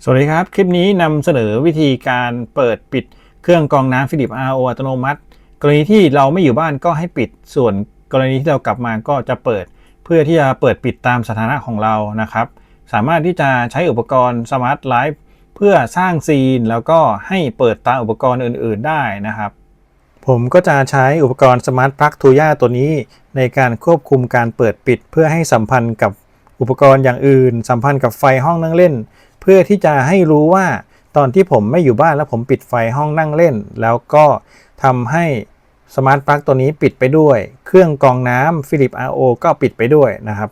สวัสดีครับคลิปนี้นำเสนอวิธีการเปิดปิดเครื่องกรองน้ำฟิลิป RO อัตโนมัติกรณีที่เราไม่อยู่บ้านก็ให้ปิดส่วนกรณีที่เรากลับมาก็จะเปิดเพื่อที่จะเปิดปิดตามสถานะของเรานะครับสามารถที่จะใช้อุปกรณ์สมาร์ทไลฟ์เพื่อสร้างซีนแล้วก็ให้เปิดตามอุปกรณ์อื่นๆได้นะครับผมก็จะใช้อุปกรณ์สมาร์ทปลั๊กทูย่าตัวนี้ในการควบคุมการเปิดปิดเพื่อให้สัมพันธ์กับอุปกรณ์อย่างอื่นสัมพันธ์กับไฟห้องนั่งเล่นเพื่อที่จะให้รู้ว่าตอนที่ผมไม่อยู่บ้านแล้วผมปิดไฟห้องนั่งเล่นแล้วก็ทำให้สมาร์ทปลั๊กตัวนี้ปิดไปด้วยเครื่องกรองน้ำ Philips RO ก็ปิดไปด้วยนะครับ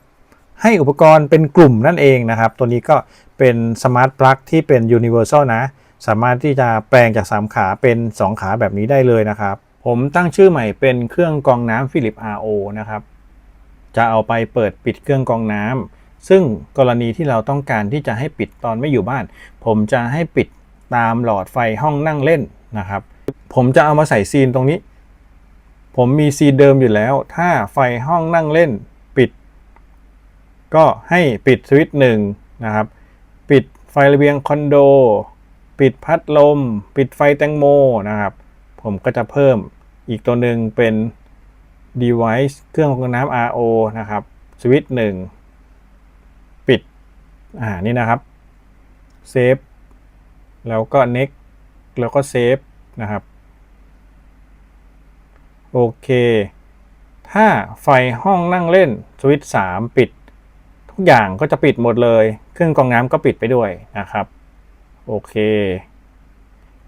ให้อุปกรณ์เป็นกลุ่มนั่นเองนะครับตัวนี้ก็เป็นสมาร์ทปลั๊กที่เป็น Universal นะสามารถที่จะแปลงจาก3ขาเป็น2ขาแบบนี้ได้เลยนะครับผมตั้งชื่อใหม่เป็นเครื่องกรองน้ำ Philips RO นะครับจะเอาไปเปิดปิดเครื่องกรองน้ำซึ่งกรณีที่เราต้องการที่จะให้ปิดตอนไม่อยู่บ้านผมจะให้ปิดตามหลอดไฟห้องนั่งเล่นนะครับผมจะเอามาใส่ซีนตรงนี้ผมมีซีนเดิมอยู่แล้วถ้าไฟห้องนั่งเล่นปิดก็ให้ปิดสวิตช์1นะครับปิดไฟระเบียงคอนโดปิดพัดลมปิดไฟแตงโมนะครับผมก็จะเพิ่มอีกตัวหนึ่งเป็น device เครื่องกรองน้ำ RO นะครับสวิตช์1ปิดนี่นะครับเซฟแล้วก็ next แล้วก็เซฟนะครับโอเคถ้าไฟห้องนั่งเล่นสวิตช์3ปิดทุกอย่างก็จะปิดหมดเลยเครื่องกรองน้ำก็ปิดไปด้วยนะครับโอเค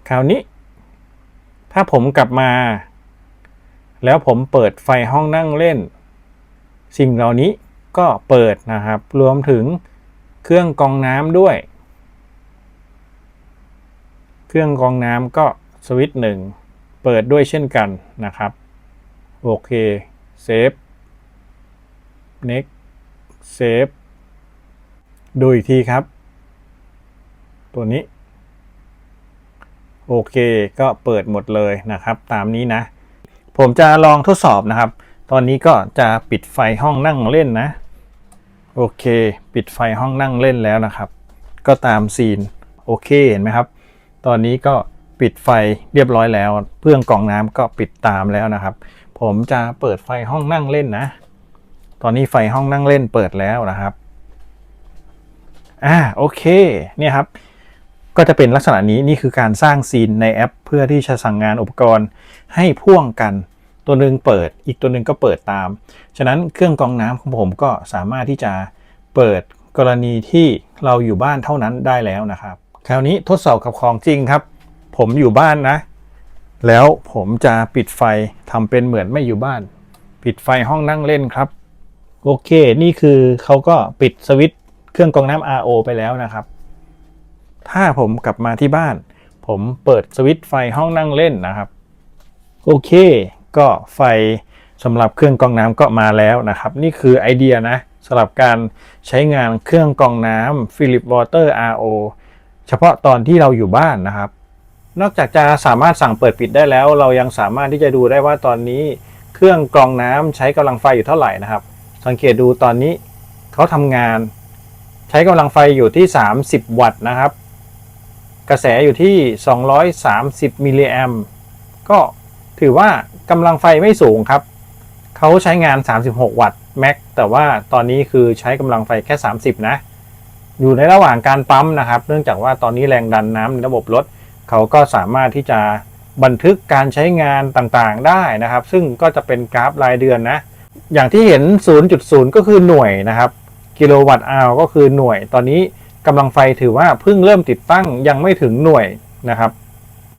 คราวนี้ถ้าผมกลับมาแล้วผมเปิดไฟห้องนั่งเล่นสิ่งเหล่านี้ก็เปิดนะครับรวมถึงเครื่องกรองน้ำด้วยเครื่องกรองน้ำก็สวิตช์1เปิดด้วยเช่นกันนะครับโอเคเซฟ next เซฟดูอีกทีครับตัวนี้โอเคก็เปิดหมดเลยนะครับตามนี้นะผมจะลองทดสอบนะครับตอนนี้ก็จะปิดไฟห้องนั่งเล่นนะโอเคปิดไฟห้องนั่งเล่นแล้วนะครับก็ตามซีนโอเคเห็นไหมครับตอนนี้ก็ปิดไฟเรียบร้อยแล้วเครื่องกรองน้ำก็ปิดตามแล้วนะครับผมจะเปิดไฟห้องนั่งเล่นนะตอนนี้ไฟห้องนั่งเล่นเปิดแล้วนะครับโอเคเนี่ยครับก็จะเป็นลักษณะนี้นี่คือการสร้างซีนในแอปเพื่อที่จะสั่งงานอุปกรณ์ให้พ่วงกันตัวหนึ่งเปิดอีกตัวหนึ่งก็เปิดตามฉะนั้นเครื่องกรองน้ำของผมก็สามารถที่จะเปิดกรณีที่เราอยู่บ้านเท่านั้นได้แล้วนะครับคราวนี้ทดสอบกับของจริงครับผมอยู่บ้านนะแล้วผมจะปิดไฟทำเป็นเหมือนไม่อยู่บ้านปิดไฟห้องนั่งเล่นครับโอเคนี่คือเขาก็ปิดสวิตช์เครื่องกรองน้ำ RO ไปแล้วนะครับถ้าผมกลับมาที่บ้านผมเปิดสวิตช์ไฟห้องนั่งเล่นนะครับโอเคก็ไฟสำหรับเครื่องกรองน้ำก็มาแล้วนะครับนี่คือไอเดียนะสำหรับการใช้งานเครื่องกรองน้ำ Philips Water RO เฉพาะตอนที่เราอยู่บ้านนะครับนอกจากจะสามารถสั่งเปิดปิดได้แล้วเรายังสามารถที่จะดูได้ว่าตอนนี้เครื่องกรองน้ำใช้กำลังไฟอยู่เท่าไหร่นะครับสังเกตดูตอนนี้เขาทำงานใช้กำลังไฟอยู่ที่30วัตต์นะครับกระแสอยู่ที่230มิลลิแอมป์ก็ถือว่ากำลังไฟไม่สูงครับเขาใช้งาน36วัตต์แม็กแต่ว่าตอนนี้คือใช้กำลังไฟแค่30นะอยู่ในระหว่างการปั๊มนะครับเนื่องจากว่าตอนนี้แรงดันน้ำในระบบลดเขาก็สามารถที่จะบันทึกการใช้งานต่างๆได้นะครับซึ่งก็จะเป็นกราฟรายเดือนนะอย่างที่เห็น 0.0 ก็คือหน่วยนะครับกิโลวัตต์อาวก็คือหน่วยตอนนี้กำลังไฟถือว่าเพิ่งเริ่มติดตั้งยังไม่ถึงหน่วยนะครับ